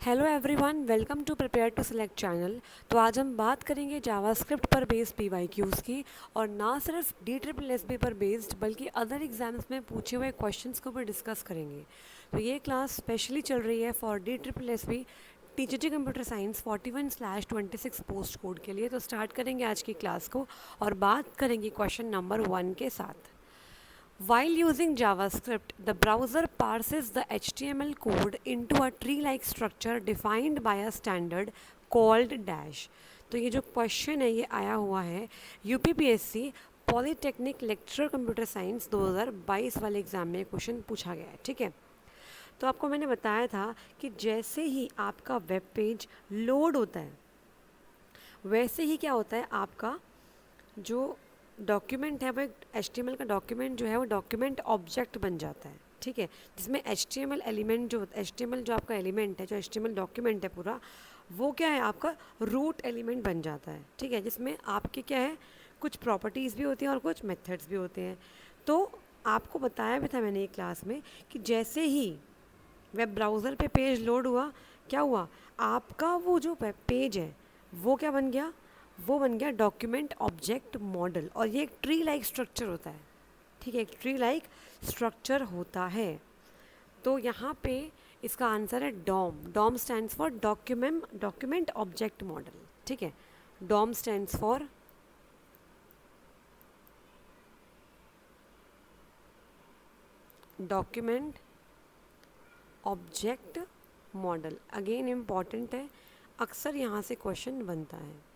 Hello everyone, welcome to prepare to select channel. तो आज हम बात करेंगे जावास्क्रिप्ट पर बेस्ड पीवाईक्यूज़ की, और ना सिर्फ DSSS पर बेस्ड बल्कि अदर एग्जाम्स में पूछे हुए क्वेश्चंस को भी डिस्कस करेंगे। तो ये क्लास स्पेशली चल रही है for DSSS TGT computer science 41/26 post code के लिए। तो स्टार्ट करेंगे आज की क्लास को और बात करेंगे क्वेश्चन नंबर 1 के साथ। While using JavaScript, the browser parses the HTML code into a tree-like structure defined by a standard called dash। तो ये जो क्वेश्चन है ये आया हुआ है UPPSC polytechnic lecturer computer science 2022 वाले एग्जाम में क्वेश्चन पूछा गया है। ठीक है, तो आपको मैंने बताया था कि जैसे ही आपका वेब पेज लोड होता है वैसे ही क्या होता है, आपका जो डॉक्यूमेंट है वो एक HTML का डॉक्यूमेंट जो है वो डॉक्यूमेंट ऑब्जेक्ट बन जाता है। ठीक है, जिसमें HTML एलिमेंट जो HTML जो आपका एलिमेंट है, जो HTML डॉक्यूमेंट है पूरा, वो क्या है आपका रूट एलिमेंट बन जाता है। ठीक है, जिसमें आपके क्या है कुछ प्रॉपर्टीज़ भी होती हैं और कुछ मेथड्स भी होते हैं। तो आपको बताया भी था मैंने एक क्लास में कि जैसे ही वेब ब्राउज़र पे पेज लोड हुआ, क्या हुआ, आपका वो जो वेब पेज है वो क्या बन गया, वो बन गया डॉक्यूमेंट ऑब्जेक्ट मॉडल। और ये एक ट्री लाइक स्ट्रक्चर होता है। ठीक है, एक ट्री लाइक स्ट्रक्चर होता है। तो यहाँ पे इसका आंसर है DOM. DOM stands for document object model. ठीक है, DOM stands for document object model. Again important है, अक्सर यहाँ से क्वेश्चन बनता है।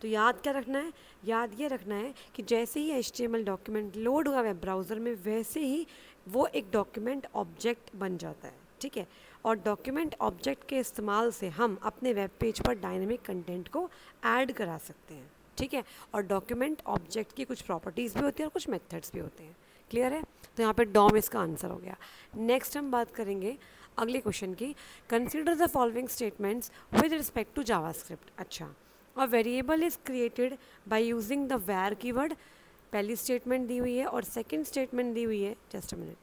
तो याद क्या रखना है, याद ये रखना है कि जैसे ही HTML डॉक्यूमेंट लोड हुआ वेब ब्राउज़र में वैसे ही वो एक डॉक्यूमेंट ऑब्जेक्ट बन जाता है। ठीक है, और डॉक्यूमेंट ऑब्जेक्ट के इस्तेमाल से हम अपने वेब पेज पर डायनेमिक कंटेंट को ऐड करा सकते हैं। ठीक है, और डॉक्यूमेंट ऑब्जेक्ट की कुछ प्रॉपर्टीज़ भी होती हैं और कुछ मेथड्स भी होते हैं। क्लियर है, तो यहाँ पे डॉम इसका आंसर हो गया। नेक्स्ट हम बात करेंगे अगले क्वेश्चन की। Consider the following statements with respect to JavaScript. अच्छा, a variable is created by using the var keyword. पहली स्टेटमेंट दी हुई है और सेकंड स्टेटमेंट दी हुई है, just a minute.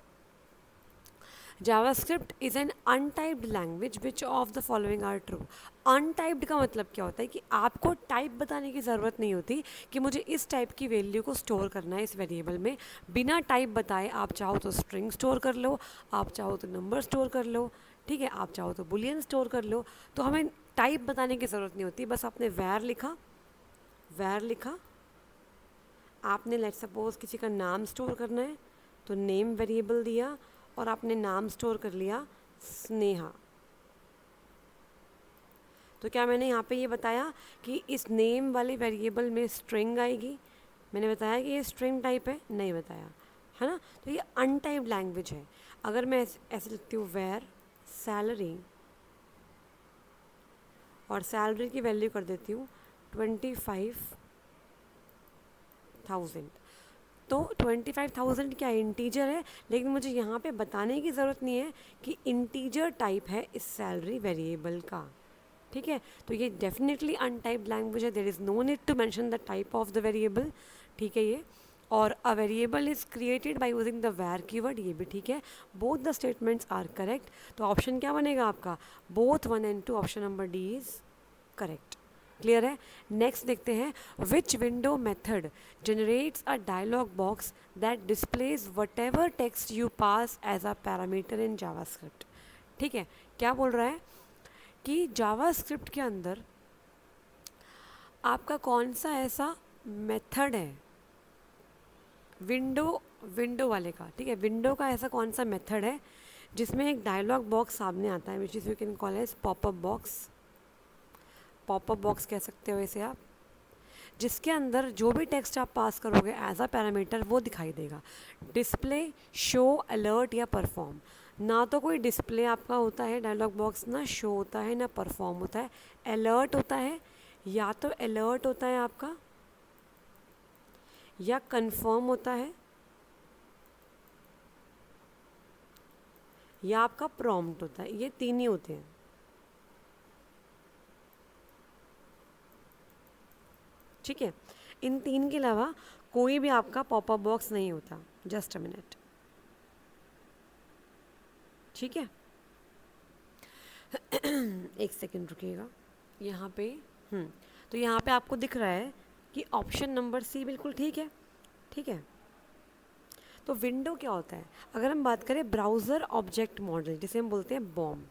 JavaScript is an untyped language which of the following are true. Untyped का मतलब क्या होता है कि आपको टाइप बताने की ज़रूरत नहीं होती कि मुझे इस टाइप की वैल्यू को स्टोर करना है इस वेरिएबल में। बिना टाइप बताए आप चाहो तो स्ट्रिंग स्टोर कर लो, आप चाहो तो नंबर स्टोर कर लो, ठीक है, आप चाहो तो बुलियन स्टोर कर लो। तो हमें टाइप बताने की ज़रूरत नहीं होती, बस आपने वैर लिखा, आपने लेट सपोज किसी का नाम स्टोर करना है तो नेम वेरिएबल दिया और आपने नाम स्टोर कर लिया स्नेहा। तो क्या मैंने यहाँ पे ये बताया कि इस नेम वाले वेरिएबल में स्ट्रिंग आएगी? मैंने बताया कि ये स्ट्रिंग टाइप है? नहीं बताया, है ना। तो ये अनटाइप्ड लैंग्वेज है। अगर मैं ऐसे लिखती हूँ वेर सैलरी, और सैलरी की वैल्यू कर देती हूँ 25,000, तो 25,000 क्या इंटीजर है, लेकिन मुझे यहाँ पे बताने की ज़रूरत नहीं है कि इंटीजर टाइप है इस सैलरी वेरिएबल का। ठीक है, तो ये डेफिनेटली अनटाइप्ड लैंग्वेज है। There is no need to mention the type of the variable. ठीक है ये, और a variable is created by using the var keyword, ये भी ठीक है। Both the statements are correct. तो ऑप्शन क्या बनेगा आपका, both 1 and 2, option number D is correct. Clear है। नेक्स्ट देखते हैं, which window method generates a dialog box that displays what ever text you pass as a parameter in JavaScript. ठीक है, क्या बोल रहा है कि जावास्क्रिप्ट के अंदर आपका कौन सा ऐसा मेथड है विंडो वाले का। ठीक है, विंडो का ऐसा कौन सा मेथड है जिसमें एक डायलॉग बॉक्स सामने आता है, which is you can call as popup box. Popup box कह सकते हो इसे आप, जिसके अंदर जो भी टेक्स्ट आप पास करोगे एज अ पैरामीटर वो दिखाई देगा। डिस्प्ले, शो, अलर्ट या परफॉर्म। ना तो कोई डिस्प्ले आपका होता है डायलॉग बॉक्स, ना शो होता है, ना परफॉर्म होता है। अलर्ट होता है, या तो अलर्ट होता है आपका, या कंफर्म होता है, या आपका प्रॉम्प्ट होता है। ये तीन ही होते हैं। ठीक है, इन तीन के अलावा कोई भी आपका पॉपअप बॉक्स नहीं होता। Just a minute. ठीक है। एक सेकंड रुकिएगा यहाँ पे। तो यहाँ पे आपको दिख रहा है कि ऑप्शन नंबर सी बिल्कुल ठीक है। ठीक है, तो विंडो क्या होता है? अगर हम बात करें ब्राउज़र ऑब्जेक्ट मॉडल, जिसे हम बोलते हैं बॉम,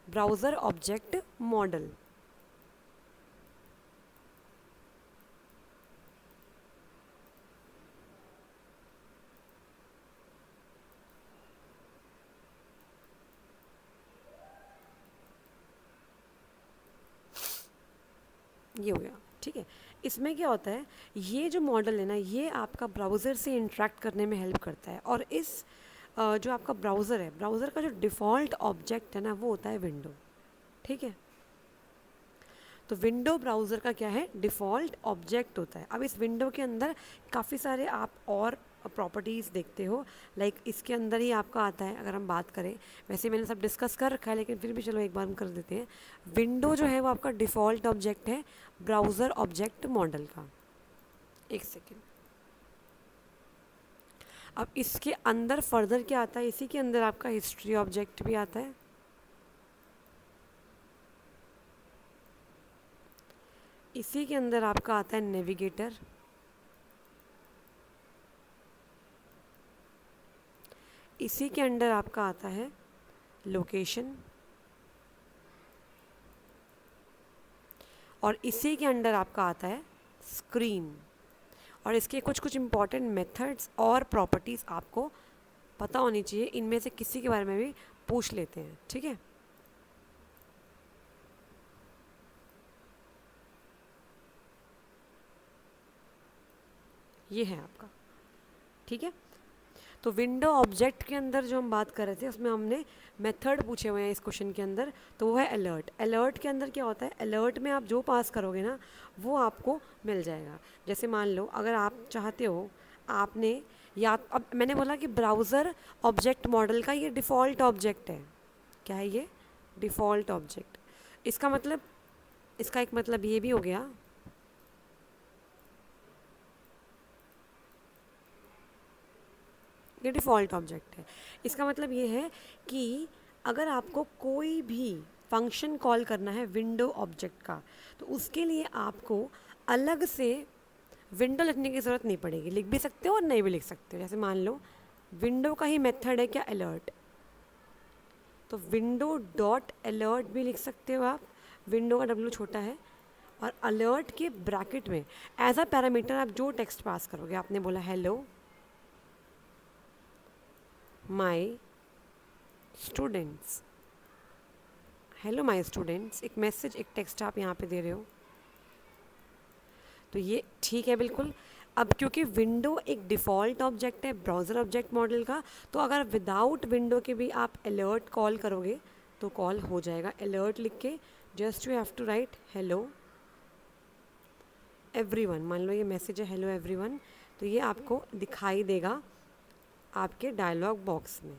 ब्राउज़र ऑब्जेक्ट मॉडल, ये हो गया। ठीक है, इसमें क्या होता है, ये जो मॉडल है ना, ये आपका ब्राउज़र से इंटरेक्ट करने में हेल्प करता है। और इस जो आपका ब्राउज़र है, ब्राउज़र का जो डिफ़ॉल्ट ऑब्जेक्ट है ना, वो होता है विंडो। ठीक है, तो विंडो ब्राउज़र का क्या है, डिफ़ॉल्ट ऑब्जेक्ट होता है। अब इस विंडो के अंदर काफ़ी सारे आप और प्रॉपर्टीज़ देखते हो, लाइक इसके अंदर ही आपका आता है, अगर हम बात करें, वैसे मैंने सब डिस्कस कर रखा है लेकिन फिर भी चलो एक बार हम कर देते हैं। विंडो जो है वो आपका डिफ़ॉल्ट ऑब्जेक्ट है ब्राउज़र ऑब्जेक्ट मॉडल का। एक सेकेंड, अब इसके अंदर फर्दर क्या आता है, इसी के अंदर आपका हिस्ट्री ऑब्जेक्ट भी आता है। इसी के अंदर आपका आता है नेविगेटर। इसी के अंदर आपका आता है लोकेशन। और इसी के अंदर आपका आता है स्क्रीन। और इसके कुछ कुछ इंपॉर्टेंट मेथड्स और प्रॉपर्टीज़ आपको पता होनी चाहिए, इनमें से किसी के बारे में भी पूछ लेते हैं। ठीक है, ये है आपका। ठीक है, तो विंडो ऑब्जेक्ट के अंदर जो हम बात कर रहे थे उसमें हमने मेथड पूछे हुए हैं इस क्वेश्चन के अंदर, तो वो है अलर्ट। अलर्ट के अंदर क्या होता है, अलर्ट में आप जो पास करोगे ना वो आपको मिल जाएगा। जैसे मान लो अगर आप चाहते हो, आपने या अब मैंने बोला कि ब्राउज़र ऑब्जेक्ट मॉडल का ये डिफ़ॉल्ट ऑब्जेक्ट है। क्या है ये, डिफ़ॉल्ट ऑब्जेक्ट। इसका मतलब, इसका एक मतलब ये भी हो गया, ये डिफ़ॉल्ट ऑब्जेक्ट है। इसका मतलब ये है कि अगर आपको कोई भी फंक्शन कॉल करना है विंडो ऑब्जेक्ट का, तो उसके लिए आपको अलग से विंडो लिखने की ज़रूरत नहीं पड़ेगी। लिख भी सकते हो और नहीं भी लिख सकते हो। जैसे मान लो विंडो का ही मेथड है क्या, अलर्ट, तो विंडो डॉट अलर्ट भी लिख सकते हो आप। विंडो का डब्ल्यू छोटा है, और अलर्ट के ब्रैकेट में एज अ पैरामीटर आप जो टेक्स्ट पास करोगे, आपने बोला hello my students, hello my students, एक मैसेज, एक टेक्स्ट आप यहाँ पे दे रहे हो, तो ये ठीक है बिल्कुल। अब क्योंकि विंडो एक डिफ़ॉल्ट ऑब्जेक्ट है ब्राउज़र ऑब्जेक्ट मॉडल का, तो अगर विदाउट विंडो के भी आप अलर्ट कॉल करोगे तो कॉल हो जाएगा। अलर्ट लिख के just you have to write hello everyone. मान लो ये मैसेज है हेलो एवरीवन, तो ये आपको दिखाई देगा आपके डायलॉग बॉक्स में।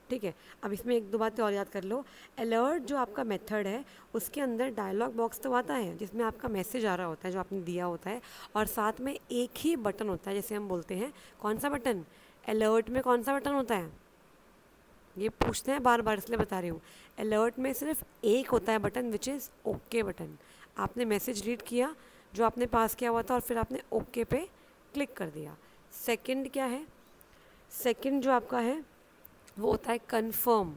ठीक है, अब इसमें एक दो बातें और याद कर लो। अलर्ट जो आपका मेथड है उसके अंदर डायलॉग बॉक्स तो आता है जिसमें आपका मैसेज आ रहा होता है जो आपने दिया होता है, और साथ में एक ही बटन होता है, जैसे हम बोलते हैं कौन सा बटन, अलर्ट में कौन सा बटन होता है, ये पूछते हैं बार बार इसलिए बता रही हूँ। अलर्ट में सिर्फ एक होता है button, which is okay button. आपने मैसेज रीड किया जो आपने पास किया हुआ था और फिर आपने ओके पे क्लिक कर दिया। सेकंड क्या है, सेकंड जो आपका है वो होता है कन्फर्म।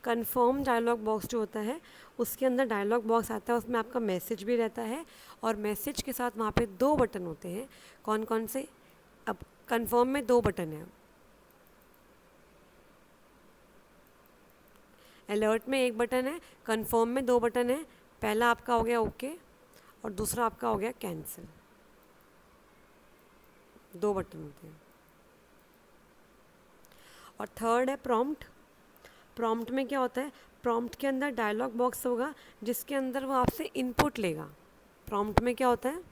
कन्फर्म डायलॉग बॉक्स जो होता है उसके अंदर डायलॉग बॉक्स आता है, उसमें आपका मैसेज भी रहता है, और मैसेज के साथ वहाँ पे दो बटन होते हैं। कौन कौन से, अब कन्फर्म में दो बटन हैं, अलर्ट में एक बटन है, कन्फर्म में दो बटन है। पहला आपका हो गया ओके और दूसरा आपका हो गया कैंसिल, दो बटन होते हैं। और थर्ड है प्रॉम्प्ट। प्रॉम्प्ट में क्या होता है, प्रॉम्प्ट के अंदर डायलॉग बॉक्स होगा जिसके अंदर वो आपसे इनपुट लेगा। प्रॉम्प्ट में क्या होता है,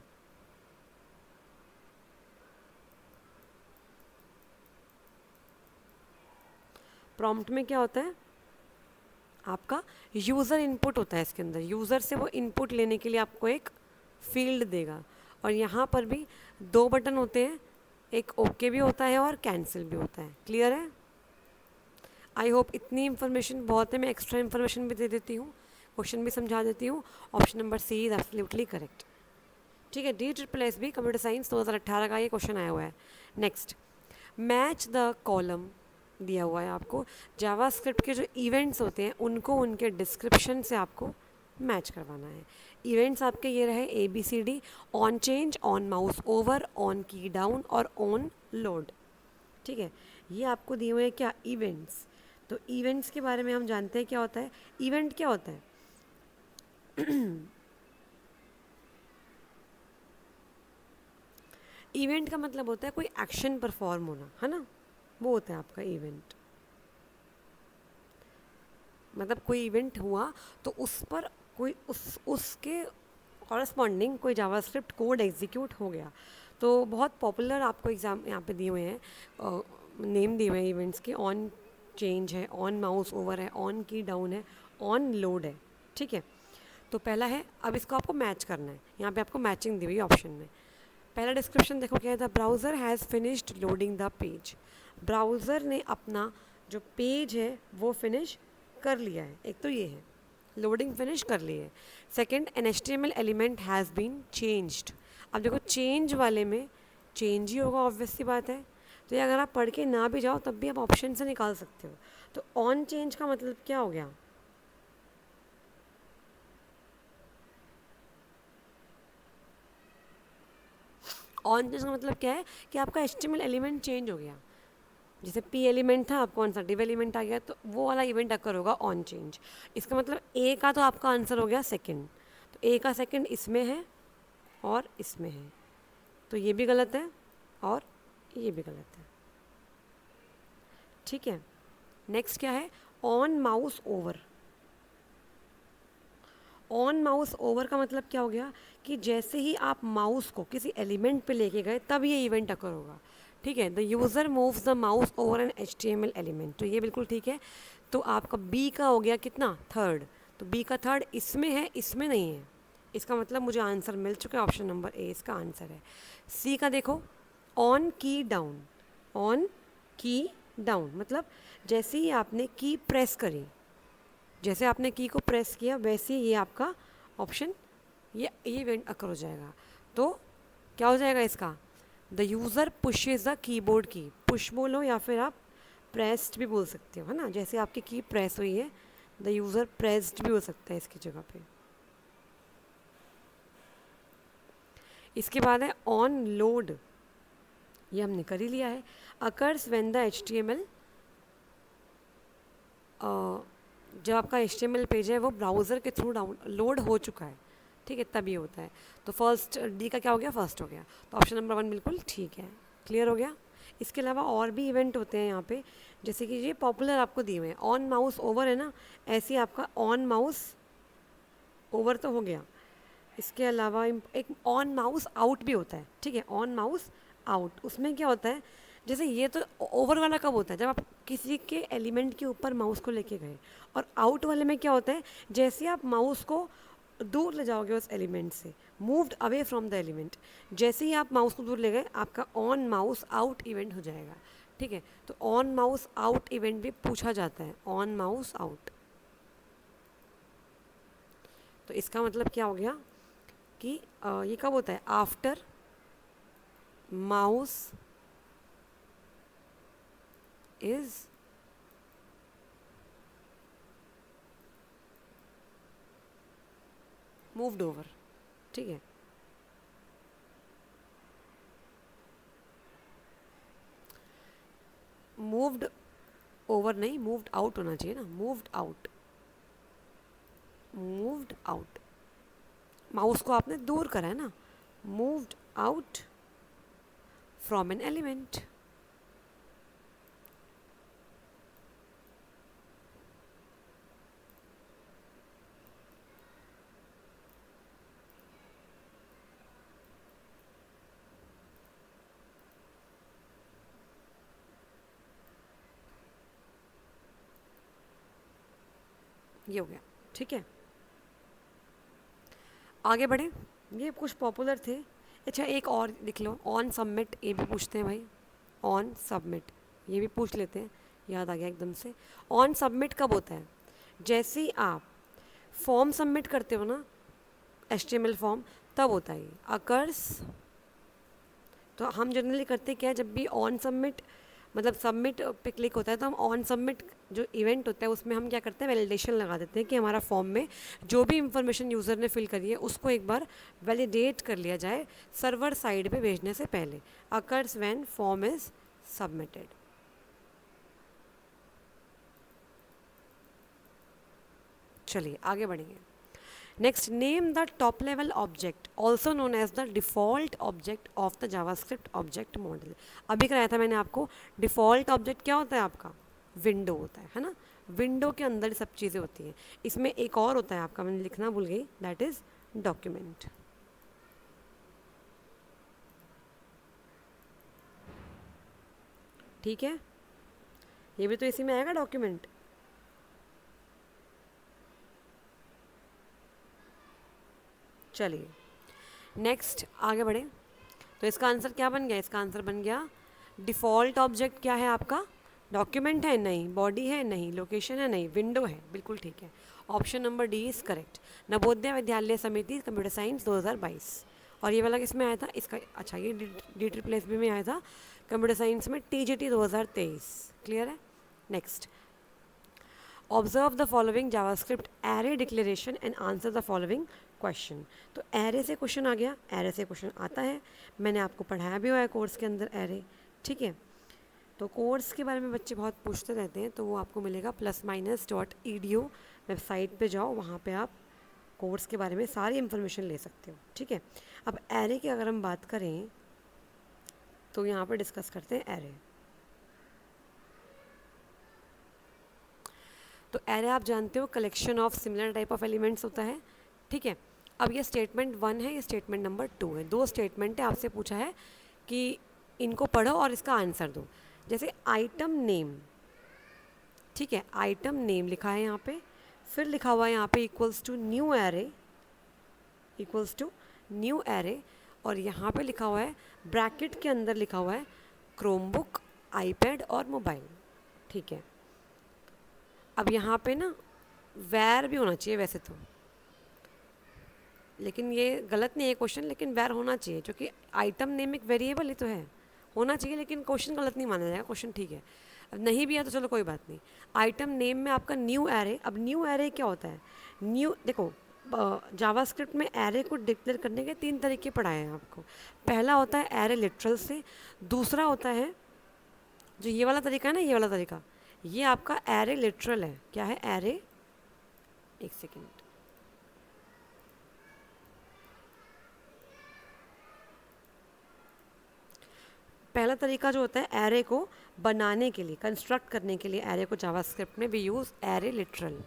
प्रॉम्प्ट में क्या होता है, आपका यूज़र इनपुट होता है। इसके अंदर यूज़र से वो इनपुट लेने के लिए आपको एक फील्ड देगा, और यहाँ पर भी दो बटन होते हैं, एक ओके भी होता है और कैंसिल भी होता है। क्लियर है? आई होप इतनी इन्फॉर्मेशन बहुत है, मैं एक्स्ट्रा इन्फॉर्मेशन भी दे देती हूँ, क्वेश्चन भी समझा देती हूँ। Option number C is absolutely correct. ठीक है, DSSS कंप्यूटर साइंस 2018 का ये क्वेश्चन आया हुआ है। नेक्स्ट, मैच द कॉलम दिया हुआ है आपको। जावास्क्रिप्ट के जो इवेंट्स होते हैं उनको उनके डिस्क्रिप्शन से आपको मैच करवाना है। इवेंट्स आपके ये रहे ABCD: on change, on mouse over, on की डाउन और ऑन लोड। ठीक है, ये आपको दिए हुए हैं क्या, इवेंट्स। तो इवेंट्स के बारे में हम जानते हैं क्या होता है। इवेंट क्या होता है? इवेंट का मतलब होता है कोई एक्शन परफॉर्म होना, है ना, वो होता है आपका इवेंट। मतलब कोई इवेंट हुआ तो उस पर कोई उसके कॉरस्पॉन्डिंग कोई जावास्क्रिप्ट कोड एग्जीक्यूट हो गया। तो बहुत पॉपुलर आपको एग्जाम यहाँ पे दिए हुए हैं, नेम दिए हुए हैं इवेंट्स के। ऑन चेंज है, ऑन माउस ओवर है, ऑन की डाउन है, ऑन लोड है। ठीक है, तो पहला है, अब इसको आपको मैच करना है। यहाँ पे आपको मैचिंग दी हुई है ऑप्शन में। पहला डिस्क्रिप्शन देखो क्या था, browser has finished loading the page. Browser ने अपना जो पेज है वो फिनिश कर लिया है, एक तो ये है, लोडिंग फिनिश कर ली है। Second, an HTML element has been changed. अब देखो चेंज वाले में चेंज ही होगा, ऑब्वियस सी बात है। तो ये अगर आप पढ़ के ना भी जाओ तब भी आप ऑप्शन से निकाल सकते हो। तो ऑन चेंज का मतलब क्या हो गया, ऑन चेंज का मतलब क्या है कि आपका HTML एलिमेंट चेंज हो गया। जैसे P एलिमेंट था, अब कौन सा div एलिमेंट आ गया, तो वो वाला इवेंट अकर होगा ऑन चेंज। इसका मतलब A का तो आपका आंसर हो गया सेकंड। तो A का सेकंड इसमें है और इसमें है, तो ये भी गलत है और ये भी गलत है। ठीक है, नेक्स्ट क्या है, on mouse over. On mouse over का मतलब क्या हो गया कि जैसे ही आप माउस को किसी एलिमेंट पे लेके गए तब ये इवेंट अकर होगा। ठीक है, the user moves the mouse over an HTML element, तो ये बिल्कुल ठीक है। तो आपका बी का हो गया कितना, थर्ड। तो बी का थर्ड इसमें है, इसमें नहीं है। इसका मतलब मुझे आंसर मिल चुका है, ऑप्शन नंबर ए इसका आंसर है। सी का देखो, ऑन की डाउन। ऑन की डाउन मतलब जैसे ही आपने की प्रेस करी, जैसे आपने की को प्रेस किया वैसे ही ये आपका ऑप्शन, ये इवेंट अकर हो जाएगा। तो क्या हो जाएगा इसका, the user pushes the keyboard की। पुश बोलो या फिर आप प्रेस्ड भी बोल सकते हो, है ना। जैसे आपकी की प्रेस हुई है, द यूज़र प्रेस्ड भी हो सकता है इसकी जगह पे। इसके बाद है ऑन लोड, ये हमने कर ही लिया है। अकर्स व्हेन द HTML, जब आपका HTML पेज है वो ब्राउज़र के थ्रू डाउन लोड हो चुका है, ठीक है, तभी होता है। तो फर्स्ट डी का क्या हो गया, फर्स्ट हो गया। तो ऑप्शन नंबर 1 बिल्कुल ठीक है, क्लियर हो गया। इसके अलावा और भी इवेंट होते हैं यहाँ पे, जैसे कि ये पॉपुलर आपको दिए हुए हैं, ऑन माउस ओवर है ना, ऐसे ही आपका ऑन माउस ओवर तो हो गया। इसके अलावा एक ऑन माउस आउट भी होता है। ठीक है, ऑन माउस आउट, उसमें क्या होता है, जैसे ये तो ओवर वाला कब होता है, जब आप किसी के एलिमेंट के ऊपर माउस को लेके गए। और आउट वाले में क्या होता है, जैसे आप माउस को दूर ले जाओगे उस एलिमेंट से, moved away from the element, जैसे ही आप माउस को दूर ले गए आपका ऑन माउस आउट इवेंट हो जाएगा। ठीक है, तो ऑन माउस आउट इवेंट भी पूछा जाता है, ऑन माउस आउट। तो इसका मतलब क्या हो गया कि ये कब होता है, after mouse is moved over. ठीक है, मूव्ड ओवर नहीं, मूव्ड आउट होना चाहिए ना, moved out, moved out, mouse को आपने दूर करा है ना, moved out from an element. ये हो गया। ठीक है, आगे बढ़े, ये कुछ पॉपुलर थे। अच्छा एक और लिख लो, ऑन सबमिट, ये भी पूछते हैं भाई, ऑन सबमिट ये भी पूछ लेते हैं, याद आ गया एकदम से। ऑन सबमिट कब होता है? जैसे ही आप फॉर्म सबमिट करते हो ना, HTML फॉर्म, तब होता है ये अकर्स। तो हम जनरली करते क्या है, जब भी ऑन सबमिट मतलब सबमिट पे क्लिक होता है तो हम ऑन सबमिट जो इवेंट होता है उसमें हम क्या करते हैं, वैलिडेशन लगा देते हैं कि हमारा फॉर्म में जो भी इंफॉर्मेशन यूज़र ने फिल करी है उसको एक बार वैलिडेट कर लिया जाए सर्वर साइड पे भेजने से पहले। Occurs when form is submitted. चलिए आगे बढ़ेंगे। Next, name the top level object also known as the default object of the JavaScript object model. अभी कराया था मैंने आपको। डिफ़ॉल्ट ऑब्जेक्ट क्या होता है आपका? विंडो होता है ना। विंडो के अंदर सब चीज़ें होती हैं। इसमें एक और होता है आपका, मैंने लिखना भूल गई, दैट इज़ डॉक्यूमेंट। ठीक है, ये भी तो इसी में आएगा डॉक्यूमेंट। चलिए नेक्स्ट आगे बढ़े। तो इसका आंसर क्या बन गया? इसका आंसर बन गया डिफ़ॉल्ट ऑब्जेक्ट क्या है आपका? डॉक्यूमेंट है? नहीं। बॉडी है? नहीं। लोकेशन है? नहीं। विंडो है? बिल्कुल ठीक है। Option number D is correct. Navodaya Vidyalaya Samiti computer science 2022। और ये वाला किसमें आया था? इसका अच्छा ये DSSB में आया था, कंप्यूटर साइंस में TGT 2023। क्लियर है। Next, observe the following JavaScript array declaration and answer the following question. तो एरे से क्वेश्चन आ गया, एरे से क्वेश्चन आता है, मैंने आपको पढ़ाया भी हुआ है कोर्स के अंदर एरे। ठीक है, तो कोर्स के बारे में बच्चे बहुत पूछते रहते हैं, तो वो आपको मिलेगा +minus.edu वेबसाइट पे जाओ, वहाँ पे आप कोर्स के बारे में सारी इन्फॉर्मेशन ले सकते हो। ठीक है, अब एरे की अगर हम बात करें तो यहाँ पर डिस्कस करते हैं एरे। तो एरे आप जानते हो collection of similar type of elements होता है। ठीक है, अब ये स्टेटमेंट 1 है, ये स्टेटमेंट नंबर 2 है। दो स्टेटमेंट है, आपसे पूछा है कि इनको पढ़ो और इसका आंसर दो। जैसे आइटम नेम, ठीक है, आइटम नेम लिखा है यहाँ पे, फिर लिखा हुआ है यहाँ पे equals to new array, equals to new array, और यहाँ पे लिखा हुआ है ब्रैकेट के अंदर लिखा हुआ है क्रोमबुक, आईपैड और मोबाइल। ठीक है, अब यहाँ पे ना वैर भी होना चाहिए वैसे तो, लेकिन ये गलत नहीं है क्वेश्चन, लेकिन वैर होना चाहिए क्योंकि आइटम नेम एक वेरिएबल ही तो है, होना चाहिए, लेकिन क्वेश्चन गलत नहीं माना जाएगा, क्वेश्चन ठीक है। अब नहीं भी है तो चलो कोई बात नहीं। आइटम नेम में आपका न्यू एरे, अब न्यू एरे क्या होता है? न्यू देखो, जावास्क्रिप्ट में एरे को डिक्लेयर करने के 3 तरीके पढ़ाए हैं आपको। पहला होता है एरे लिटरल से, दूसरा होता है जो ये वाला तरीका है ना, ये वाला तरीका, ये आपका एरे लिटरल है। क्या है? एरे, एक सेकेंड, पहला तरीका जो होता है एरे को बनाने के लिए, कंस्ट्रक्ट करने के लिए एरे को जावास्क्रिप्ट में वी यूज एरे लिटरल।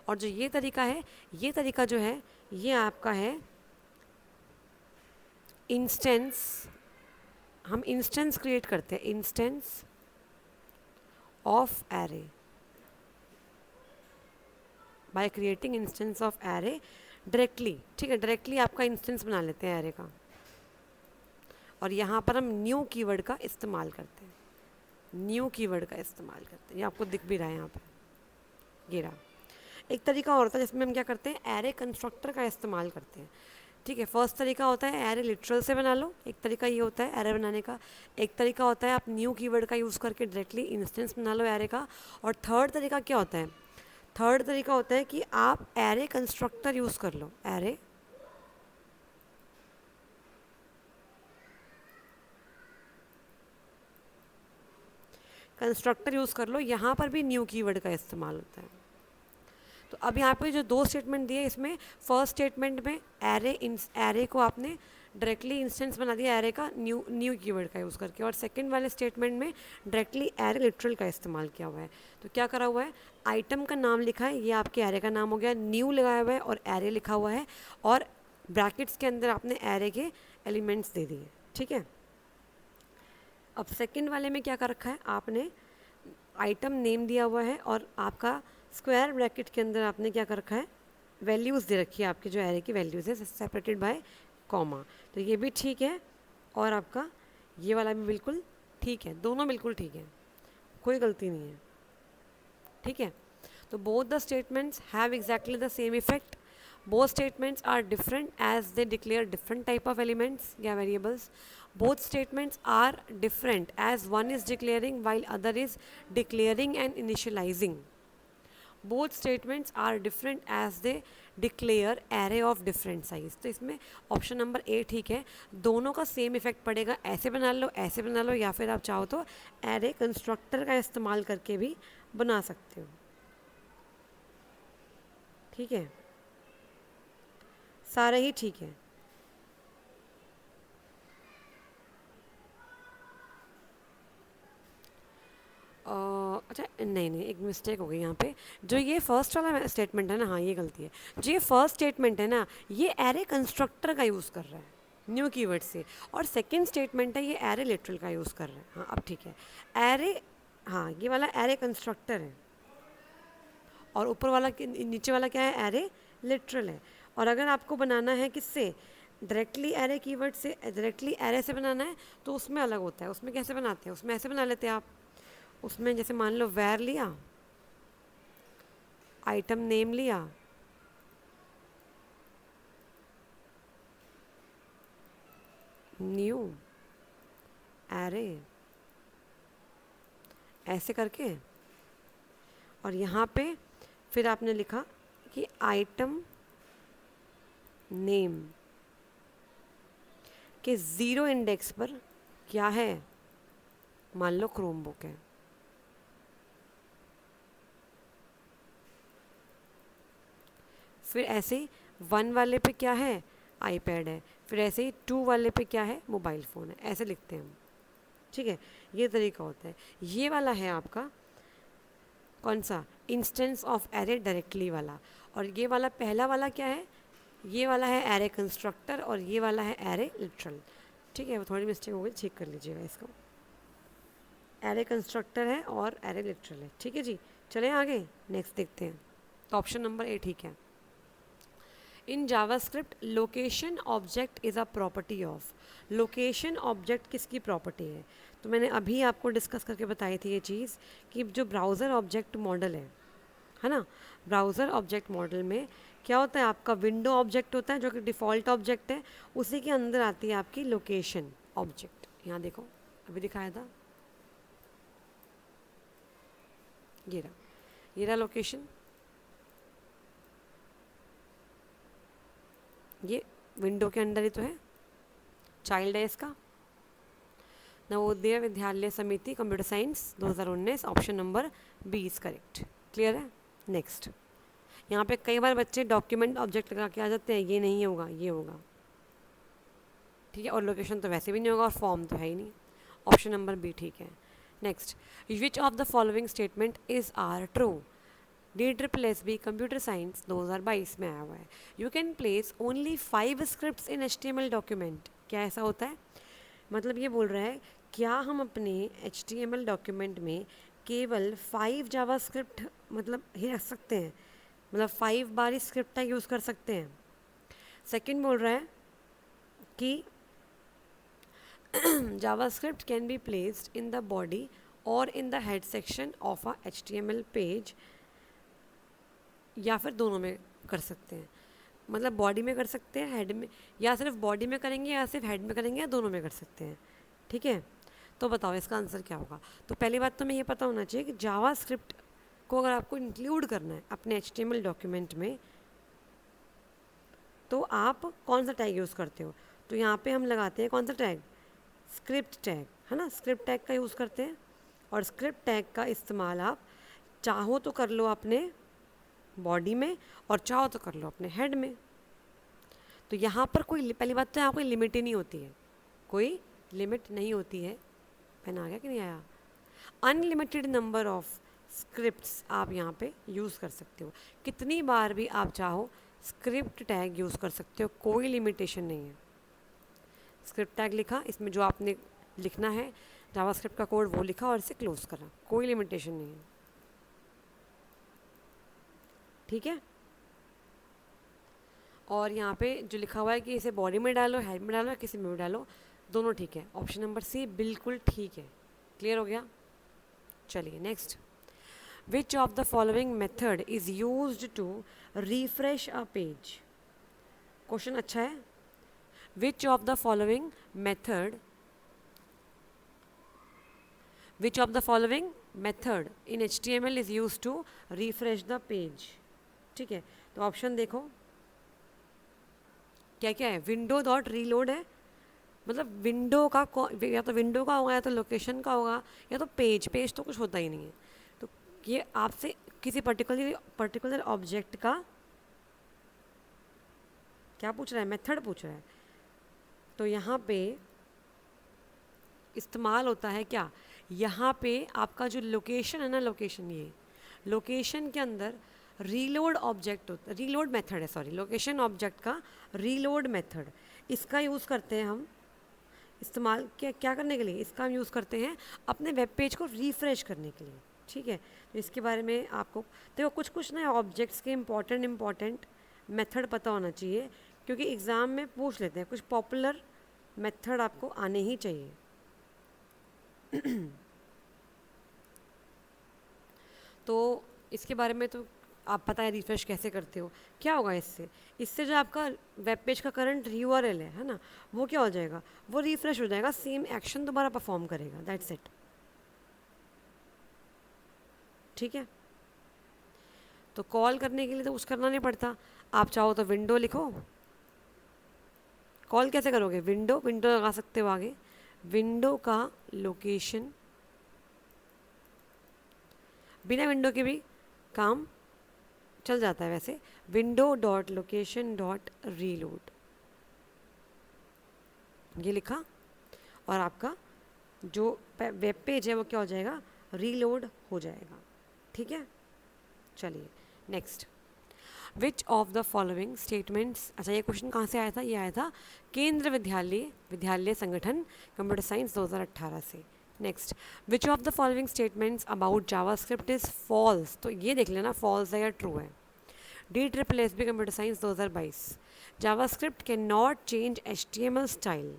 और जो ये तरीका है, ये तरीका जो है ये आपका है इंस्टेंस। हम इंस्टेंस क्रिएट करते हैं, instance of array, by creating instance of array directly. ठीक है, डायरेक्टली आपका इंस्टेंस बना लेते हैं एरे का, और यहाँ पर हम न्यू कीवर्ड का इस्तेमाल करते हैं, न्यू कीवर्ड का इस्तेमाल करते हैं। ये आपको दिख भी रहा है यहाँ पे, ये रहा। एक तरीका और होता है जिसमें हम क्या करते हैं, एरे कंस्ट्रक्टर का इस्तेमाल करते हैं। ठीक है, फर्स्ट तरीका होता है एरे लिटरल से बना लो, एक तरीका ये होता है एरे बनाने का। एक तरीका होता है आप न्यू कीवर्ड का यूज़ करके डायरेक्टली इंस्टेंस बना लो एरे का। और थर्ड तरीका क्या होता है? थर्ड तरीका होता है कि आप एरे कंस्ट्रक्टर यूज़ कर लो, एरे कंस्ट्रक्टर यूज़ कर लो, यहाँ पर भी न्यू कीवर्ड का इस्तेमाल होता है। तो अब यहाँ पे जो दो स्टेटमेंट दिए, इसमें फर्स्ट स्टेटमेंट में एरे को आपने डायरेक्टली इंस्टेंस बना दिया एरे का न्यू कीवर्ड का यूज़ करके, और सेकंड वाले स्टेटमेंट में डायरेक्टली एरे लिटरल का इस्तेमाल किया हुआ है। तो क्या करा हुआ है, आइटम का नाम लिखा है, ये आपके एरे का नाम हो गया, न्यू लगाया हुआ है और एरे लिखा हुआ है, और ब्रैकेट्स के अंदर आपने एरे के एलिमेंट्स दे दिए। ठीक है, अब सेकेंड वाले में क्या कर रखा है, आपने आइटम नेम दिया हुआ है और आपका स्क्वायर ब्रैकेट के अंदर आपने क्या कर रखा है, वैल्यूज़ दे रखी है, आपके जो एरे की वैल्यूज़ है सेपरेटेड बाय कॉमा, तो ये भी ठीक है और आपका ये वाला भी बिल्कुल ठीक है, दोनों बिल्कुल ठीक है, कोई गलती नहीं है, ठीक है। तो both the statements have exactly the same effect, both statements are different as they declare different type of elements या variables, both statements are different as one is declaring while other is declaring and initializing, both statements are different as they declare array of different size। तो इसमें option number A ठीक है, दोनों का same effect पड़ेगा, ऐसे बना लो ऐसे बना लो, या फिर आप चाहो तो array कंस्ट्रक्टर का इस्तेमाल करके भी बना सकते हो, ठीक है, सारे ही ठीक है। अच्छा नहीं नहीं, एक मिस्टेक हो गई यहाँ पे, जो ये फर्स्ट वाला स्टेटमेंट है ना, हाँ ये गलती है, जो ये फर्स्ट स्टेटमेंट है ना ये एरे कंस्ट्रक्टर का यूज़ कर रहा है न्यू कीवर्ड से, और सेकंड स्टेटमेंट है ये एरे लिटरल का यूज़ कर रहा है। हाँ अब ठीक है, एरे, हाँ ये वाला एरे कंस्ट्रक्टर है और ऊपर वाला नीचे वाला क्या है, एरे लिटरल है। और अगर आपको बनाना है किससे, डायरेक्टली एरे कीवर्ड से, डायरेक्टली एरे से बनाना है तो उसमें अलग होता है, उसमें कैसे बनाते हैं, उसमें ऐसे बना लेते हैं आप, उसमें जैसे मान लो वैर लिया, आइटम नेम लिया, न्यू एरे, ऐसे करके, और यहाँ पे फिर आपने लिखा कि आइटम नेम के 0 इंडेक्स पर क्या है, मान लो क्रोम बुक है, फिर ऐसे ही 1 वाले पे क्या है, आईपैड है, फिर ऐसे ही 2 वाले पे क्या है, मोबाइल फ़ोन है, ऐसे लिखते हैं हम, ठीक है, ये तरीका होता है। ये वाला है आपका कौन सा, इंस्टेंस ऑफ एरे डायरेक्टली वाला, और ये वाला पहला वाला क्या है, ये वाला है एरे कंस्ट्रक्टर और ये वाला है एरे लिटरल, ठीक है, वो थोड़ी मिस्टेक हो गई, चेक कर लीजिएगा इसको, एरे कंस्ट्रक्टर है और एरे लिटरल है, ठीक है जी। चलें आगे, नेक्स्ट देखते हैं, तो ऑप्शन नंबर ए ठीक है। In JavaScript location object is a property of, location object किसकी प्रॉपर्टी है, तो मैंने अभी आपको डिस्कस करके बताई थी ये चीज़ कि जो ब्राउज़र ऑब्जेक्ट मॉडल है ना, ब्राउज़र ऑब्जेक्ट मॉडल में क्या होता है, आपका विंडो ऑब्जेक्ट होता है जो कि डिफ़ॉल्ट ऑब्जेक्ट है, उसी के अंदर आती है आपकी लोकेशन ऑब्जेक्ट। यहाँ देखो अभी दिखाया था, ये रहा लोकेशन, ये विंडो के अंदर ही तो है, चाइल्ड है इसका, Navodaya Vidyalaya Samiti computer science 2019, option number B is correct. Clear है। नेक्स्ट, यहाँ पे कई बार बच्चे डॉक्यूमेंट ऑब्जेक्ट लगा के आ जाते हैं, ये नहीं होगा, ये होगा, ठीक है, और लोकेशन तो वैसे भी नहीं होगा और फॉर्म तो है ही नहीं, ऑप्शन नंबर बी ठीक है। Next, which of the following statement is are true, DSSB computer science 2022 में आया हुआ है। You can place only 5 scripts in HTML document. क्या ऐसा होता है, मतलब ये बोल रहा है क्या हम अपने HTML डॉक्यूमेंट में केवल 5 जावास्क्रिप्ट मतलब ही रख सकते हैं, मतलब 5 बार इस स्क्रिप्ट का यूज़ कर सकते हैं। सेकंड बोल रहा है कि JavaScript can be placed in the body और in the head section of a HTML page, या फिर दोनों में कर सकते हैं, मतलब बॉडी में कर सकते हैं, हेड में, या सिर्फ बॉडी में करेंगे या सिर्फ हेड में करेंगे, या दोनों में कर सकते हैं। ठीक है, तो बताओ इसका आंसर क्या होगा। तो पहली बात तो हमें ये पता होना चाहिए कि जावास्क्रिप्ट को अगर आपको इंक्लूड करना है अपने HTML डॉक्यूमेंट में तो आप कौन सा टैग यूज़ करते हो। तो यहाँ पे हम लगाते हैं कौन सा टैग, स्क्रिप्ट टैग, है ना, स्क्रिप्ट टैग का यूज़ करते हैं। और स्क्रिप्ट टैग का इस्तेमाल आप चाहो तो कर लो अपने बॉडी में और चाहो तो कर लो अपने हेड में। तो यहाँ पर कोई, पहली बात तो यहाँ कोई लिमिट ही नहीं होती है, कोई लिमिट नहीं होती है। पेन आ गया कि नहीं आया। अनलिमिटेड नंबर ऑफ स्क्रिप्ट्स आप यहाँ पे यूज़ कर सकते हो, कितनी बार भी आप चाहो स्क्रिप्ट टैग यूज़ कर सकते हो, कोई लिमिटेशन नहीं है। स्क्रिप्ट टैग लिखा, इसमें जो आपने लिखना है जावास्क्रिप्ट का कोड वो लिखा और इसे क्लोज करा, कोई लिमिटेशन नहीं है। ठीक है, और यहाँ पे जो लिखा हुआ है कि इसे बॉडी में डालो, हेड में डालो, किसी में भी डालो, दोनों ठीक है। ऑप्शन नंबर सी बिल्कुल ठीक है। क्लियर हो गया? चलिए next. Which of the following method is used to refresh a page? Question अच्छा है। Which of the following method Which of the following method in HTML is used to refresh the page? ठीक है, तो option देखो क्या क्या है। Window dot reload है, मतलब विंडो का या तो विंडो का होगा, या तो लोकेशन का होगा, या तो पेज तो कुछ होता ही नहीं है। तो ये आपसे किसी पर्टिकुलर ऑब्जेक्ट का क्या पूछ रहा है, मेथड पूछ रहा है। तो यहाँ पे इस्तेमाल होता है क्या, यहाँ पे आपका जो लोकेशन है ना, लोकेशन के अंदर रीलोड ऑब्जेक्ट होता है, रीलोड मेथड है, सॉरी, लोकेशन ऑब्जेक्ट का रीलोड मेथड, इसका यूज़ करते हैं हम। इस्तेमाल क्या करने के लिए इसका हम यूज़ करते हैं, अपने वेब पेज को रिफ्रेश करने के लिए। ठीक है, तो इसके बारे में आपको देखो कुछ ना ऑब्जेक्ट्स के इम्पॉर्टेंट मेथड पता होना चाहिए, क्योंकि एग्ज़ाम में पूछ लेते हैं। कुछ पॉपुलर मेथड आपको आने ही चाहिए। तो इसके बारे में तो आप पता है रिफ्रेश कैसे करते हो। क्या होगा इससे जो आपका वेब पेज का करंट URL है ना, वो क्या हो जाएगा, वो रिफ्रेश हो जाएगा, सेम एक्शन दोबारा परफॉर्म करेगा, दैट्स इट। ठीक है, तो कॉल करने के लिए तो कुछ करना नहीं पड़ता। आप चाहो तो विंडो लिखो। कॉल कैसे करोगे, विंडो लगा सकते हो आगे, विंडो का लोकेशन, बिना विंडो के भी काम चल जाता है वैसे। Window dot location dot reload, ये लिखा, और आपका जो वेब पेज है वो क्या हो जाएगा, रीलोड हो जाएगा। ठीक है, चलिए next. Which of the following statements, अच्छा ये क्वेश्चन कहाँ से आया था, ये आया था केंद्र विद्यालय संगठन कंप्यूटर साइंस 2018 से। Next, which of the following statements about JavaScript is false, तो ये देख लेना फॉल्स है या ट्रू है। DSSB computer science 2022, JavaScript can not change HTML style,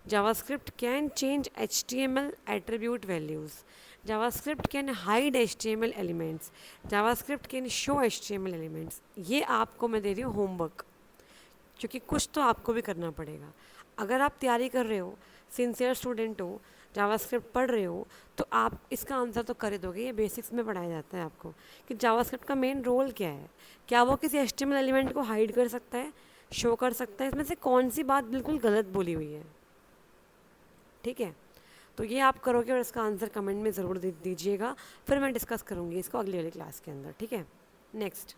JavaScript can change HTML attribute values, JavaScript can hide HTML elements, JavaScript can show HTML elements। ये आपको मैं दे रही हूँ होमवर्क, क्योंकि कुछ तो आपको भी करना पड़ेगा। अगर आप तैयारी कर रहे हो, सिंसियर स्टूडेंट हो, जावास्क्रिप्ट पढ़ रहे हो, तो आप इसका आंसर तो कर दोगे। ये बेसिक्स में पढ़ाया जाता है आपको कि जावास्क्रिप्ट का मेन रोल क्या है, क्या वो किसी HTML एलिमेंट को हाइड कर सकता है, शो कर सकता है, इसमें से कौन सी बात बिल्कुल गलत बोली हुई है। ठीक है, तो ये आप करोगे और इसका आंसर कमेंट में ज़रूर दीजिएगा, फिर मैं डिस्कस करूँगी इसको अगली वाली क्लास के अंदर। ठीक है, next,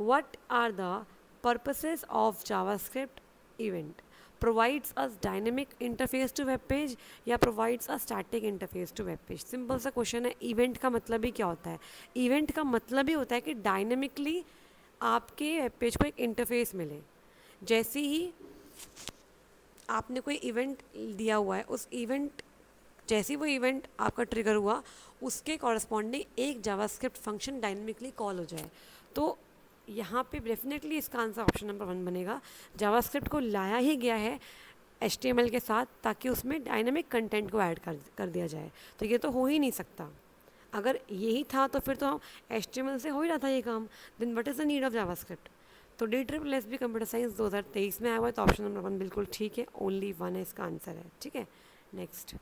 what are the purposes of JavaScript event, provides us dynamic interface to web page या provides a static interface to web page. Simple सा क्वेश्चन है। इवेंट का मतलब ही क्या होता है, इवेंट का मतलब ही होता है कि डायनेमिकली आपके वेब पेज को एक इंटरफेस मिले। जैसे ही आपने कोई इवेंट दिया हुआ है, उस इवेंट जैसे वो इवेंट आपका ट्रिगर हुआ, उसके कॉरस्पॉन्डिंग एक जावास्क्रिप्ट फंक्शन डायनेमिकली कॉल हो जाए, तो यहाँ पे डेफिनेटली इसका आंसर ऑप्शन नंबर 1 बनेगा। जावास्क्रिप्ट को लाया ही गया है HTML के साथ, ताकि उसमें डायनेमिक कंटेंट को ऐड कर दिया जाए। तो ये तो हो ही नहीं सकता। अगर यही था तो फिर तो HTML से हो ही रहा था ये काम, then what is the need of JavaScript. तो DSSB कंप्यूटर साइंस 2023 में आया हुआ है, तो ऑप्शन नंबर 1 बिल्कुल ठीक है, ओनली 1 है इसका आंसर है। ठीक है, next,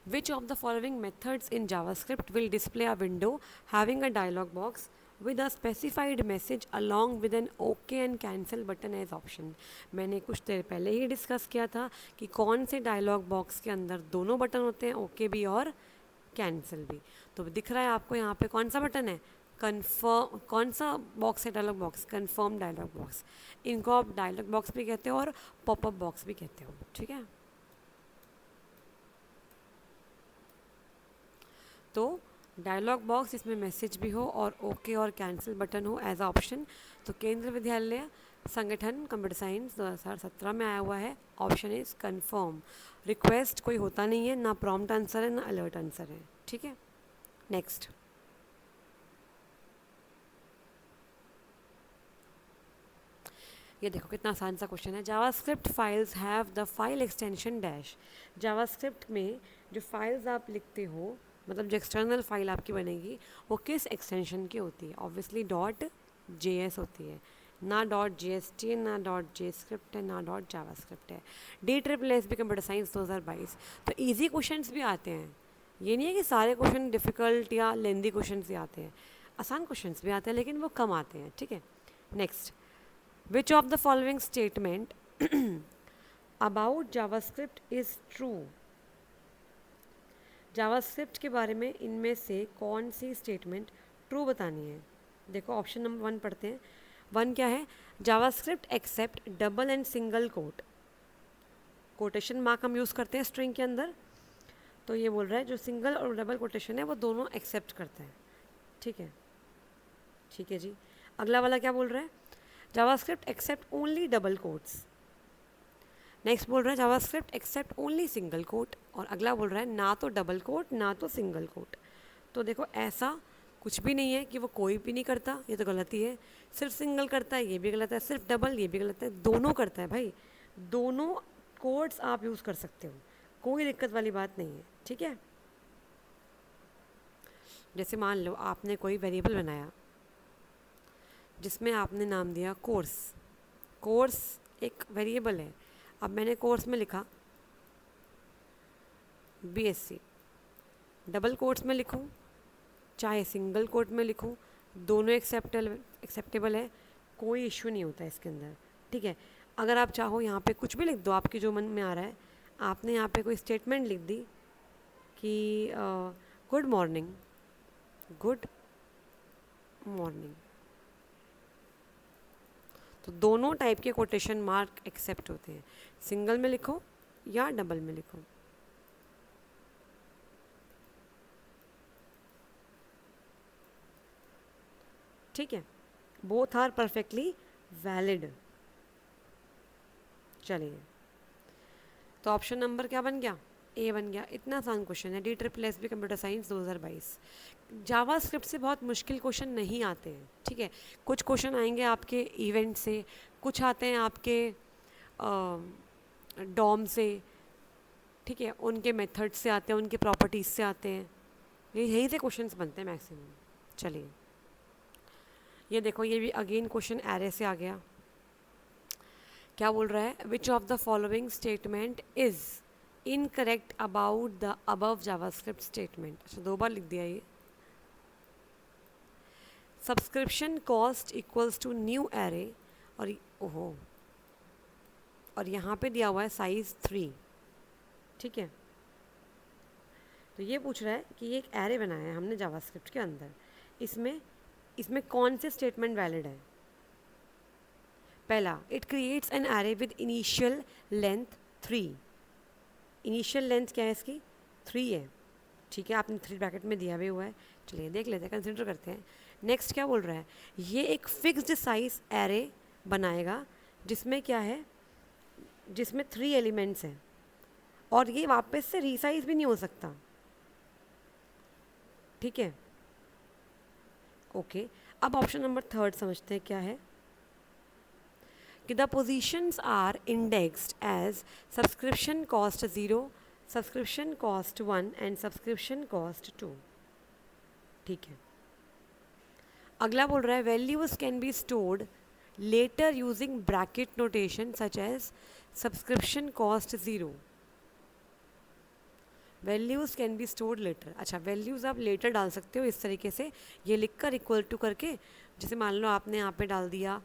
which of the following methods in JavaScript will display a window having a dialog box with a specified message along with an OK and cancel button as option। मैंने कुछ देर पहले ही discuss किया था कि कौन से डायलॉग बॉक्स के अंदर दोनों बटन होते हैं, OK भी और कैंसिल भी। तो दिख रहा है आपको यहाँ पे कौन सा बटन है, कन्फर्म, कौन सा बॉक्स है, dialog box, confirm dialog box. इनको आप डायलॉग बॉक्स भी कहते हो और पॉपअप बॉक्स भी कहते हो। ठीक है, तो डायलॉग बॉक्स इसमें मैसेज भी हो और ओके और कैंसिल बटन हो एज अ ऑप्शन। तो केंद्र विद्यालय संगठन कंप्यूटर साइंस 2017 में आया हुआ है, ऑप्शन इज कन्फर्म। रिक्वेस्ट कोई होता नहीं है, ना प्रॉम्प्ट आंसर है ना अलर्ट आंसर है। ठीक है, नेक्स्ट, ये देखो कितना आसान सा क्वेश्चन है। JavaScript files have the file extension dash. JavaScript में जो फाइल्स आप लिखते हो, मतलब जो एक्सटर्नल फाइल आपकी बनेगी, वो किस एक्सटेंशन की होती है? ऑब्वियसली डॉट JS होती है, ना डॉट JST है, ना डॉट JScript है, ना डॉट जावास्क्रिप्ट है। DSSB computer science 2022। तो ईजी क्वेश्चंस भी आते हैं, ये नहीं है कि सारे क्वेश्चन डिफ़िकल्ट या लेंदी क्वेश्चंस ही आते हैं, आसान क्वेश्चंस भी आते हैं लेकिन वो कम आते हैं, ठीक है। Next, which of the following statement about JavaScript is true? JavaScript के बारे में इनमें से कौन सी स्टेटमेंट ट्रू बतानी है? देखो ऑप्शन नंबर 1 पढ़ते हैं। 1 क्या है? JavaScript accept double and single quote. Quotation mark हम यूज़ करते हैं स्ट्रिंग के अंदर, तो ये बोल रहा है जो सिंगल और डबल कोटेशन है वो दोनों एक्सेप्ट करता है, ठीक है। ठीक है जी। अगला वाला क्या बोल रहा है? JavaScript accept only double quotes. Next बोल रहा है JavaScript accept only single quote, और अगला बोल रहा है ना तो डबल कोट ना तो सिंगल कोट। तो देखो ऐसा कुछ भी नहीं है कि वो कोई भी नहीं करता, ये तो गलती है। सिर्फ सिंगल करता है, ये भी गलत है। सिर्फ डबल, ये भी गलत है। दोनों करता है भाई, दोनों कोड्स आप यूज़ कर सकते हो, कोई दिक्कत वाली बात नहीं है, ठीक है। जैसे मान लो आपने कोई वेरिएबल बनाया जिसमें आपने नाम दिया कोर्स। कोर्स एक वेरिएबल है। अब मैंने कोर्स में लिखा BSc, डबल कोट्स में लिखूं चाहे सिंगल कोट में लिखूं, दोनों एक्सेप्टेबल है, कोई इश्यू नहीं होता इसके अंदर, ठीक है। अगर आप चाहो यहाँ पे कुछ भी लिख दो, आपके जो मन में आ रहा है। आपने यहाँ पे कोई स्टेटमेंट लिख दी कि गुड मॉर्निंग, गुड मॉर्निंग, तो दोनों टाइप के कोटेशन मार्क एक्सेप्ट होते हैं, सिंगल में लिखो या डबल में लिखो। ठीक है, बोथ आर परफेक्टली वैलिड। चलिए, तो ऑप्शन नंबर क्या बन गया? A बन गया। इतना आसान क्वेश्चन है, DSSB कंप्यूटर साइंस 2022। जावा स्क्रिप्ट से बहुत मुश्किल क्वेश्चन नहीं आते हैं, ठीक है। कुछ क्वेश्चन आएंगे आपके इवेंट से, कुछ आते हैं आपके डॉम से, ठीक है, उनके मेथड से आते हैं, उनके प्रॉपर्टीज से आते हैं, यही से क्वेश्चंस बनते हैं मैक्सिमम। चलिए, ये देखो, ये भी अगेन क्वेश्चन एरे से आ गया। क्या बोल रहा है? Which of the following statement is incorrect about the above JavaScript statement. अच्छा, 2 बार लिख दिया ये। Subscription cost equals to new array, और ओहो, और यहाँ पे दिया हुआ है साइज 3, ठीक है। तो ये पूछ रहा है कि ये एक एरे बनाया है हमने जावास्क्रिप्ट के अंदर, इसमें कौन से स्टेटमेंट वैलिड है? पहला, it creates an array with initial length 3। Initial length क्या है इसकी? 3 है, ठीक है। आपने 3 ब्रैकेट में दिया भी हुआ है। चलिए देख लेते हैं, कंसिडर करते हैं। नेक्स्ट क्या बोल रहा है? ये एक फिक्स्ड साइज एरे बनाएगा जिसमें क्या है, जिसमें 3 एलिमेंट्स हैं, और ये वापस से रीसाइज भी नहीं हो सकता, ठीक है। ओके, अब ऑप्शन नंबर 3 समझते हैं क्या है। कि the positions are indexed as subscription cost 0, subscription cost 1 and subscription cost 2, ठीक है। अगला बोल रहा है values can be stored later using bracket notation such as subscription cost 0। Values can be stored later. अच्छा, वैल्यूज़ आप लेटर डाल सकते हो इस तरीके से, ये लिखकर इक्वल टू करके, जैसे मान लो आपने यहाँ पे डाल दिया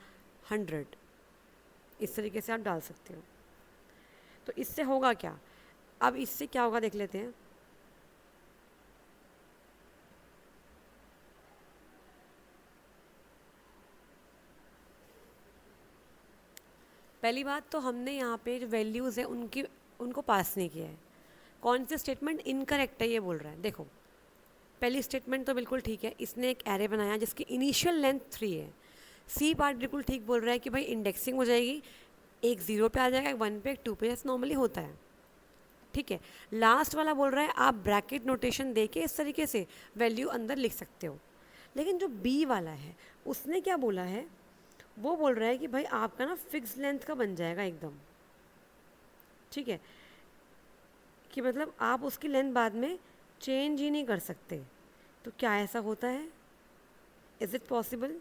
100, इस तरीके से आप डाल सकते हो। तो इससे होगा क्या? अब इससे क्या होगा देख लेते हैं। पहली बात तो हमने यहाँ पे जो वैल्यूज़ है उनको पास नहीं किया है। कौन से स्टेटमेंट इनकरेक्ट है ये बोल रहा है। देखो, पहली स्टेटमेंट तो बिल्कुल ठीक है, इसने एक एरे बनाया जिसकी इनिशियल लेंथ 3 है। सी पार्ट बिल्कुल ठीक बोल रहा है कि भाई इंडेक्सिंग हो जाएगी, एक 0 पे आ जाएगा, एक 1 पे, एक 2 पे, जैसे नॉर्मली होता है, ठीक है। लास्ट वाला बोल रहा है आप ब्रैकेट नोटेशन दे के इस तरीके से वैल्यू अंदर लिख सकते हो। लेकिन जो बी वाला है उसने क्या बोला है, वो बोल रहा है कि भाई आपका ना फिक्स लेंथ का बन जाएगा एकदम, ठीक है, कि मतलब आप उसकी लेंथ बाद में चेंज ही नहीं कर सकते। तो क्या ऐसा होता है? Is it possible?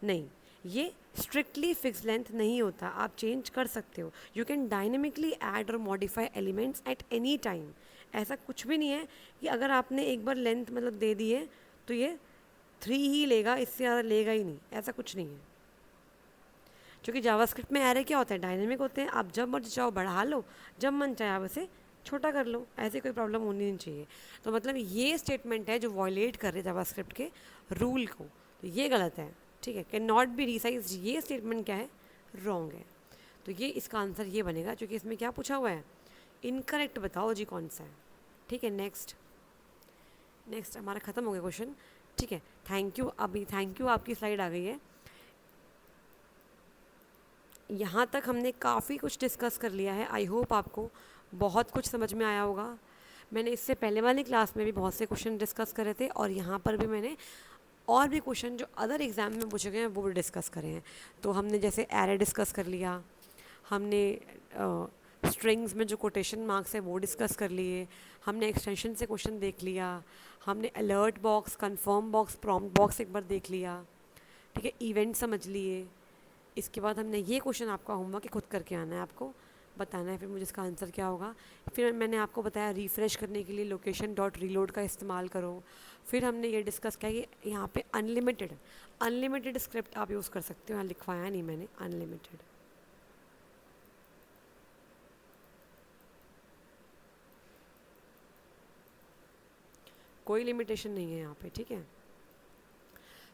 नहीं, ये स्ट्रिक्टली फिक्स लेंथ नहीं होता, आप चेंज कर सकते हो। यू कैन डायनेमिकली ऐड और modify elements at any time. ऐसा कुछ भी नहीं है कि अगर आपने एक बार लेंथ मतलब दे दी है तो ये 3 ही लेगा, इससे ज़्यादा लेगा ही नहीं, ऐसा कुछ नहीं है। क्योंकि जावास्क्रिप्ट में एरे क्या होता है, डायनेमिक होते हैं, आप जब मर्जी चाहो बढ़ा लो, जब मन चाहे आप उसे छोटा कर लो, ऐसी कोई प्रॉब्लम होनी नहीं चाहिए। तो मतलब ये स्टेटमेंट है जो वॉयलेट कर रहे जावास्क्रिप्ट के रूल को, तो ये गलत है, ठीक है। कैन नॉट बी रिसाइज, ये स्टेटमेंट क्या है, रॉन्ग है। तो ये इसका आंसर ये बनेगा, क्योंकि इसमें क्या पूछा हुआ है, इनकरेक्ट बताओ जी कौन सा है, ठीक है। नेक्स्ट नेक्स्ट हमारा ख़त्म हो गया क्वेश्चन, ठीक है। थैंक यू, अभी थैंक यू, आपकी स्लाइड आ गई है। यहाँ तक हमने काफ़ी कुछ डिस्कस कर लिया है, आई होप आपको बहुत कुछ समझ में आया होगा। मैंने इससे पहले वाली क्लास में भी बहुत से क्वेश्चन डिस्कस करे थे, और यहाँ पर भी मैंने और भी क्वेश्चन जो अदर एग्ज़ाम में पूछे गए हैं वो भी डिस्कस करे हैं। तो हमने जैसे एरे डिस्कस कर लिया, हमने स्ट्रिंग्स में जो कोटेशन मार्क्स है वो डिस्कस कर लिए, हमने एक्सटेंशन से क्वेश्चन देख लिया, हमने alert box, confirm box, prompt box एक बार देख लिया, ठीक है, इवेंट समझ लिए। इसके बाद हमने ये क्वेश्चन, आपका होमवर्क है, खुद करके आना है, आपको बताना है फिर मुझे इसका आंसर क्या होगा। फिर मैंने आपको बताया रिफ़्रेश करने के लिए लोकेशन डॉट रीलोड का इस्तेमाल करो। फिर हमने ये डिस्कस किया कि यहाँ पे अनलिमिटेड अनलिमिटेड स्क्रिप्ट आप यूज़ कर सकते हो, यहाँ लिखवाया नहीं मैंने, अनलिमिटेड। कोई लिमिटेशन नहीं है यहाँ पे, ठीक है।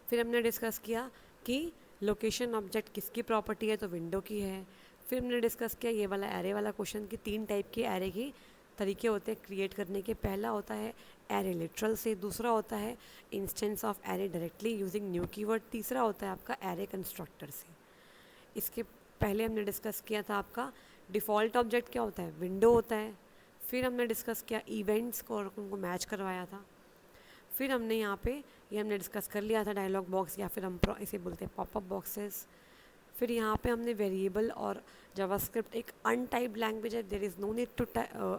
फिर हमने डिस्कस किया कि लोकेशन ऑब्जेक्ट किसकी प्रॉपर्टी है, तो विंडो की है। फिर हमने डिस्कस किया ये वाला एरे वाला क्वेश्चन कि 3 टाइप के एरे की तरीके होते हैं क्रिएट करने के। पहला होता है एरे लिटरल से, दूसरा होता है instance of array directly using new keyword, तीसरा होता है आपका एरे कंस्ट्रक्टर से। इसके पहले हमने डिस्कस किया था आपका डिफ़ॉल्ट ऑब्जेक्ट क्या होता है, विंडो होता है। फिर हमने डिस्कस किया इवेंट्स को और उनको मैच करवाया था। फिर हमने यहाँ पे ये हमने डिस्कस कर लिया था डायलॉग बॉक्स, या फिर हम इसे बोलते हैं पॉपअप बॉक्सेस। फिर यहाँ पे हमने वेरिएबल और जावास्क्रिप्ट एक अनटाइप्ड लैंग्वेज है, there is no need to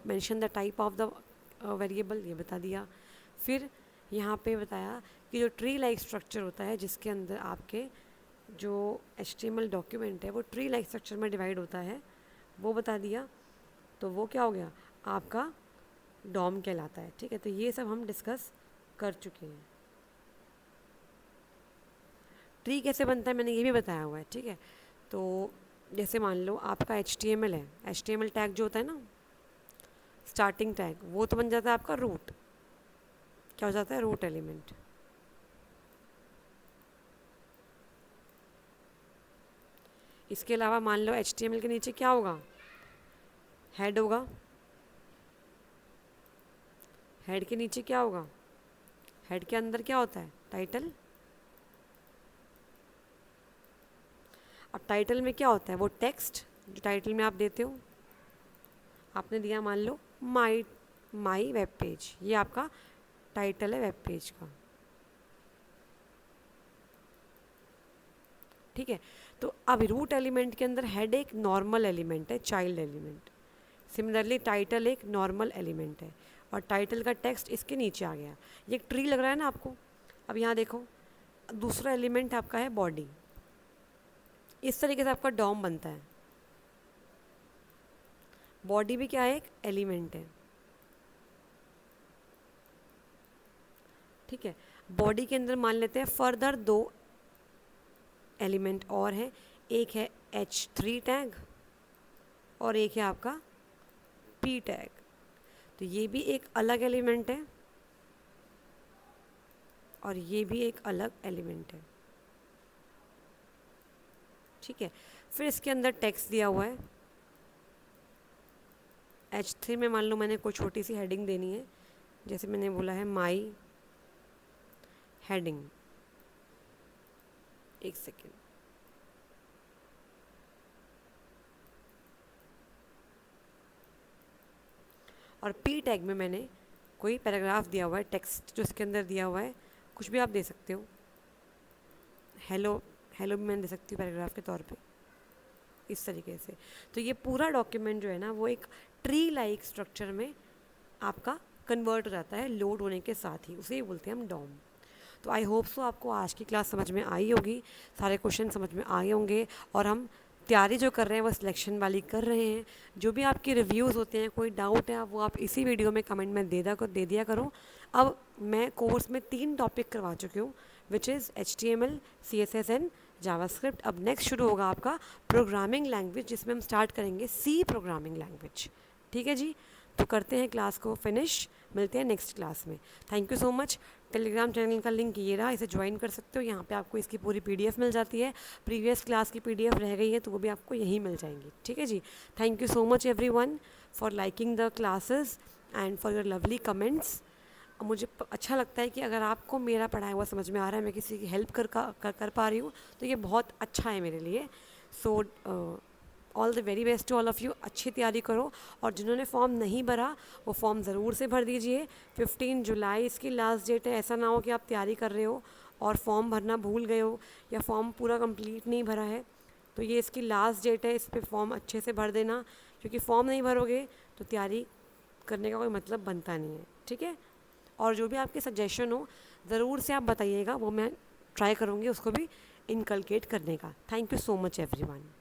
mention the type of the variable, ये बता दिया। फिर यहाँ पे बताया कि जो ट्री लाइक स्ट्रक्चर होता है जिसके अंदर आपके जो HTML डॉक्यूमेंट है वो ट्री लाइक स्ट्रक्चर में डिवाइड होता है, वो बता दिया। तो वो क्या हो गया, आपका डॉम कहलाता है, ठीक है। तो ये सब हम डिस्कस कर चुके हैं। ट्री कैसे बनता है मैंने ये भी बताया हुआ है, ठीक है। तो जैसे मान लो आपका HTML है, HTML टैग जो होता है ना, स्टार्टिंग टैग, वो तो बन जाता है आपका रूट, क्या हो जाता है, रूट एलिमेंट। इसके अलावा मान लो HTML के नीचे क्या होगा, हेड होगा, हेड के नीचे क्या होगा, हेड के अंदर क्या होता है, टाइटल। अब टाइटल में क्या होता है, वो टेक्स्ट जो टाइटल में आप देते हो। आपने दिया मान लो माई वेब पेज, ये आपका टाइटल है वेब पेज का, ठीक है। तो अब रूट एलिमेंट के अंदर हेड एक नॉर्मल एलिमेंट है, चाइल्ड एलिमेंट। सिमिलरली टाइटल एक नॉर्मल एलिमेंट है, और टाइटल का टेक्स्ट इसके नीचे आ गया। ये एक ट्री लग रहा है ना आपको। अब यहाँ देखो, दूसरा एलिमेंट आपका है बॉडी। इस तरीके से आपका डॉम बनता है। बॉडी भी क्या है, एक एलिमेंट है, ठीक है। बॉडी के अंदर मान लेते हैं फर्दर 2 एलिमेंट और हैं, एक है H3 टैग और एक है आपका P टैग। तो ये भी एक अलग एलिमेंट है और ये भी एक अलग एलिमेंट है, ठीक है। फिर इसके अंदर टेक्स्ट दिया हुआ है। H3 में मान लो मैंने कोई छोटी सी हेडिंग देनी है, जैसे मैंने बोला है माई हेडिंग, एक सेकेंड, और P टैग में मैंने कोई पैराग्राफ दिया हुआ है, टेक्स्ट जो इसके अंदर दिया हुआ है, कुछ भी आप दे सकते हो। हेलो हेलो भी मैंने दे सकती हूँ पैराग्राफ के तौर पे, इस तरीके से। तो ये पूरा डॉक्यूमेंट जो है ना वो एक ट्री लाइक स्ट्रक्चर में आपका कन्वर्ट हो जाता है लोड होने के साथ ही, उसे ही बोलते हैं हम डॉम। तो आई होप सो आपको आज की क्लास समझ में आई होगी, सारे क्वेश्चन समझ में आए होंगे, और हम तैयारी जो कर रहे हैं वो सिलेक्शन वाली कर रहे हैं। जो भी आपके रिव्यूज़ होते हैं, कोई डाउट है, वो आप इसी वीडियो में कमेंट में दे दिया करो। अब मैं कोर्स में 3 टॉपिक करवा चुकी हूँ, which is HTML, CSS and JavaScript. अब नेक्स्ट शुरू होगा आपका प्रोग्रामिंग लैंग्वेज, जिसमें हम स्टार्ट करेंगे C प्रोग्रामिंग लैंग्वेज। ठीक है जी, तो करते हैं क्लास को फिनिश, मिलते हैं नेक्स्ट क्लास में। Thank you so much. Telegram channel का लिंक ये रहा, इसे ज्वाइन कर सकते हो। यहाँ पे आपको इसकी पूरी PDF मिल जाती है, प्रीवियस क्लास की PDF रह गई है तो वो भी आपको यहीं मिल जाएंगी। ठीक है जी, thank you so much everyone for liking the classes and for your lovely comments. मुझे अच्छा लगता है कि अगर आपको मेरा पढ़ाया हुआ समझ में आ रहा है, मैं किसी की हेल्प कर पा रही हूँ, तो ये बहुत अच्छा है मेरे लिए। So all the very best to all of you. अच्छी तैयारी करो, और जिन्होंने फॉर्म नहीं भरा वो फॉर्म ज़रूर से भर दीजिए। 15 जुलाई इसकी लास्ट डेट है। ऐसा ना हो कि आप तैयारी कर रहे हो और फॉर्म भरना भूल गए हो, या फॉर्म पूरा कंप्लीट नहीं भरा है। तो ये इसकी लास्ट डेट है, इस पर फॉर्म अच्छे से भर देना, क्योंकि फॉर्म नहीं भरोगे तो तैयारी करने का कोई मतलब बनता नहीं है। ठीक है, और जो भी आपके सजेशन हो ज़रूर से आप बताइएगा, वो मैं ट्राई करूँगी उसको भी इनकलकेट करने का। Thank you so much everyone.